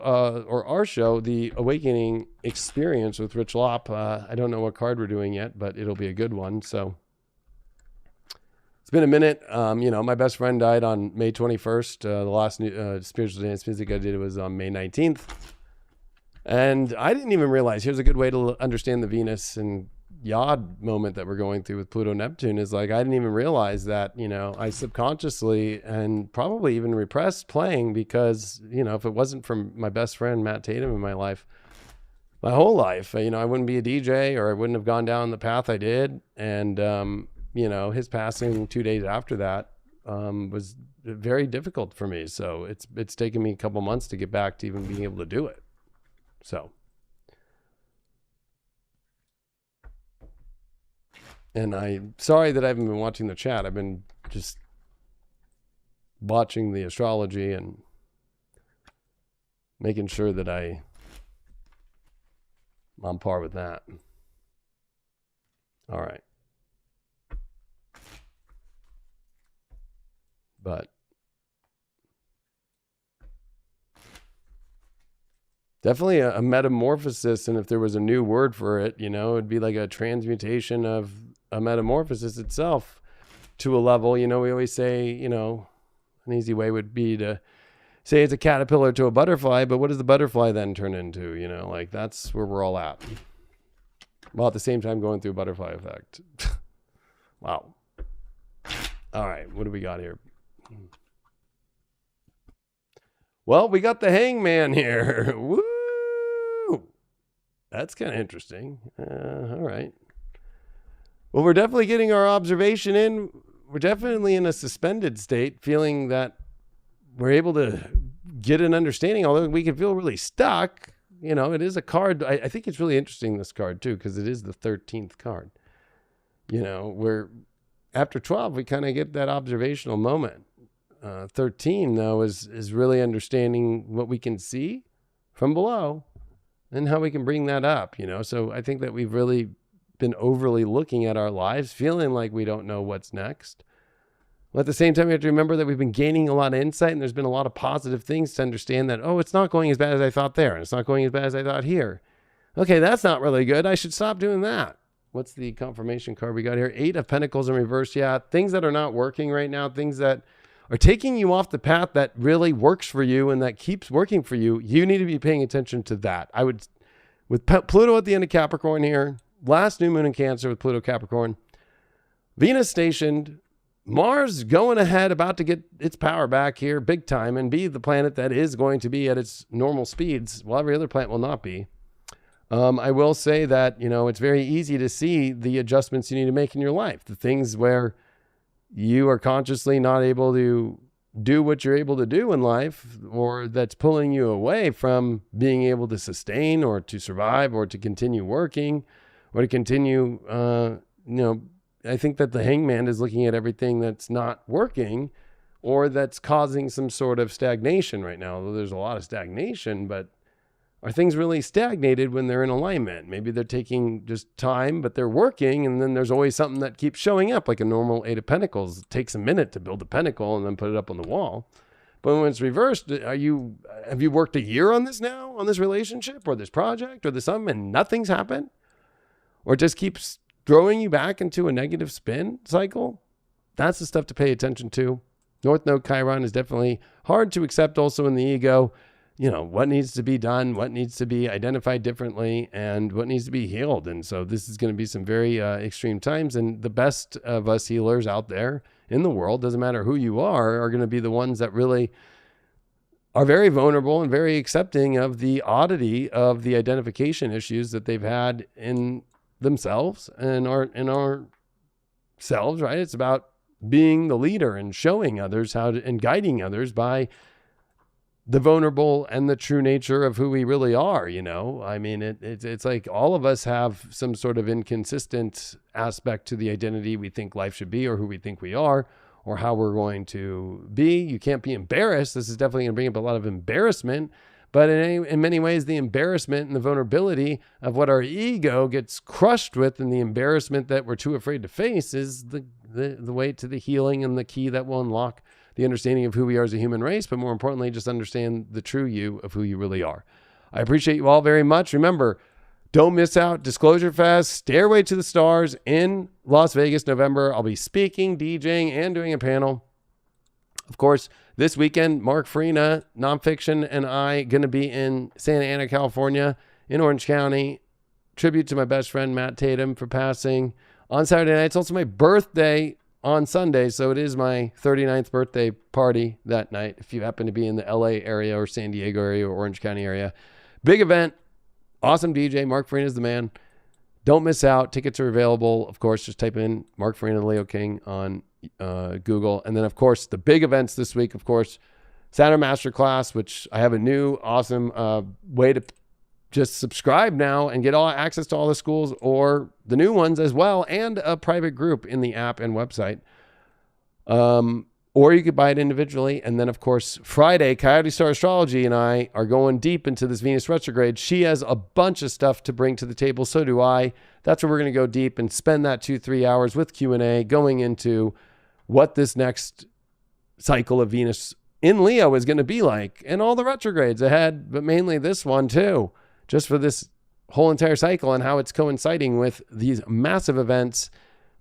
[SPEAKER 3] or our show, The Awakening Experience with Rich Lopp. I don't know what card we're doing yet, but it'll be a good one. So it's been a minute. My best friend died on May 21st. The last spiritual dance music I did was on May 19th. And I didn't even realize, here's a good way to understand the Venus and Yod moment that we're going through with Pluto Neptune, is I didn't even realize that, I subconsciously and probably even repressed playing, because, if it wasn't for my best friend, Matt Tatum, in my life, my whole life, I wouldn't be a DJ, or I wouldn't have gone down the path I did. And, his passing 2 days after that was very difficult for me. So it's taken me a couple months to get back to even being able to do it. So. And I'm sorry that I haven't been watching the chat. I've been just watching the astrology and making sure that I'm on par with that. All right. But definitely a metamorphosis. And if there was a new word for it, it'd be like a transmutation of a metamorphosis itself to a level. We always say, an easy way would be to say it's a caterpillar to a butterfly, but what does the butterfly then turn into? That's where we're all at. while at the same time going through butterfly effect. Wow. All right, what do we got here? Well, we got the Hangman here. Woo! That's kind of interesting. All right. Well, we're definitely getting our observation in. We're definitely in a suspended state, feeling that we're able to get an understanding, although we can feel really stuck. You know, it is a card. I think it's really interesting, this card, too, because it is the 13th card. You know, where after 12, we kind of get that observational moment. 13, though, is really understanding what we can see from below and how we can bring that up, you know. So I think that we've really been overly looking at our lives, feeling like we don't know what's next. Well, at the same time, we have to remember that we've been gaining a lot of insight, and there's been a lot of positive things to understand that, oh, it's not going as bad as I thought there, and it's not going as bad as I thought here. Okay, that's not really good. I should stop doing that. What's the confirmation card we got here? 8 of Pentacles in reverse. Yeah, things that are not working right now, things that are taking you off the path that really works for you and that keeps working for you, you need to be paying attention to that. I would, with Pluto at the end of Capricorn here, last new moon in Cancer with Pluto Capricorn, Venus stationed, Mars going ahead, about to get its power back here big time and be the planet that is going to be at its normal speeds, while every other planet will not be. I will say that, you know, it's very easy to see the adjustments you need to make in your life, the things where you are consciously not able to do what you're able to do in life, or that's pulling you away from being able to sustain or to survive or to continue working or to continue, you know, I think that the Hangman is looking at everything that's not working or that's causing some sort of stagnation right now. Although there's a lot of stagnation, but are things really stagnated when they're in alignment? Maybe they're taking just time, but they're working, and then there's always something that keeps showing up, like a normal 8 of Pentacles. It takes a minute to build a pentacle and then put it up on the wall. But when it's reversed, have you worked a year on this now, on this relationship or this project or this something, and nothing's happened? Or it just keeps throwing you back into a negative spin cycle? That's the stuff to pay attention to. North Node Chiron is definitely hard to accept also in the ego. You know, what needs to be done, what needs to be identified differently, and what needs to be healed. And so this is going to be some very extreme times. And the best of us healers out there in the world, doesn't matter who you are going to be the ones that really are very vulnerable and very accepting of the oddity of the identification issues that they've had in themselves and in ourselves, right? It's about being the leader and showing others how to, and guiding others by the vulnerable and the true nature of who we really are, you know? I mean, it's like all of us have some sort of inconsistent aspect to the identity we think life should be, or who we think we are, or how we're going to be. You can't be embarrassed. This is definitely going to bring up a lot of embarrassment, but in many ways, the embarrassment and the vulnerability of what our ego gets crushed with, and the embarrassment that we're too afraid to face, is the way to the healing and the key that will unlock the understanding of who we are as a human race, but more importantly, just understand the true you of who you really are. I appreciate you all very much. Remember, don't miss out. Disclosure Fest, Stairway to the Stars in Las Vegas, November. I'll be speaking, DJing, and doing a panel. Of course, this weekend, Mark Farina, Nonfiction, and I going to be in Santa Ana, California, in Orange County. Tribute to my best friend, Matt Tatum, for passing on Saturday night. It's also my birthday on Sunday, so it is my 39th birthday party that night. If you happen to be in the LA area or San Diego area or Orange County area, big event, awesome DJ. Mark Farina is the man. Don't miss out. Tickets are available. Of course, just type in Mark Farina Leo King on Google. And then, of course, the big events this week, of course, Saturn Masterclass, which I have a new awesome way to just subscribe now and get all access to all the schools, or the new ones as well, and a private group in the app and website. Or you could buy it individually. And then, of course, Friday, Coyote Star Astrology and I are going deep into this Venus retrograde. She has a bunch of stuff to bring to the table. So do I. That's where we're going to go deep and spend that 2-3 hours with Q&A going into what this next cycle of Venus in Leo is going to be like, and all the retrogrades ahead, but mainly this one too, just for this whole entire cycle and how it's coinciding with these massive events,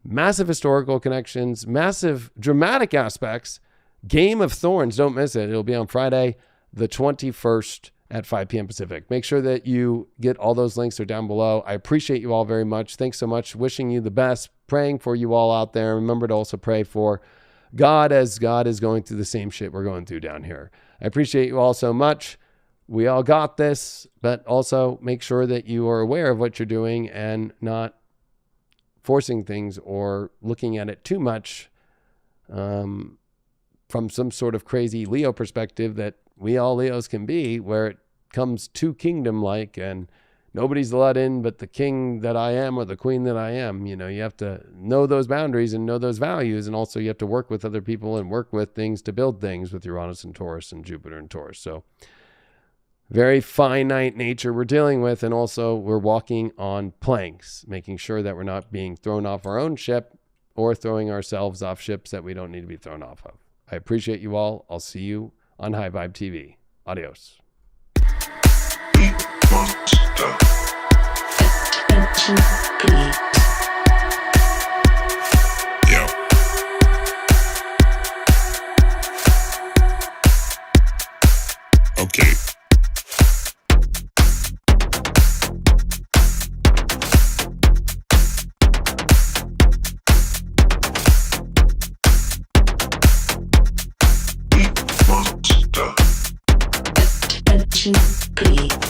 [SPEAKER 3] massive historical connections, massive dramatic aspects. Game of Thorns, don't miss it. It'll be on Friday, the 21st at 5 p.m. Pacific. Make sure that you get all those links. Are down below. I appreciate you all very much. Thanks so much. Wishing you the best. Praying for you all out there. Remember to also pray for God, as God is going through the same shit we're going through down here. I appreciate you all so much. We all got this, but also make sure that you are aware of what you're doing and not forcing things or looking at it too much from some sort of crazy Leo perspective that we all Leos can be, where it comes too kingdom-like and nobody's let in but the king that I am or the queen that I am. You know, you have to know those boundaries and know those values, and also you have to work with other people and work with things to build things with Uranus and Taurus and Jupiter and Taurus. So very finite nature we're dealing with, and also we're walking on planks, making sure that we're not being thrown off our own ship or throwing ourselves off ships that we don't need to be thrown off of. I appreciate you all. I'll see you on High Vibe TV. Adios.
[SPEAKER 2] Yo. Okay.
[SPEAKER 1] Attention, please.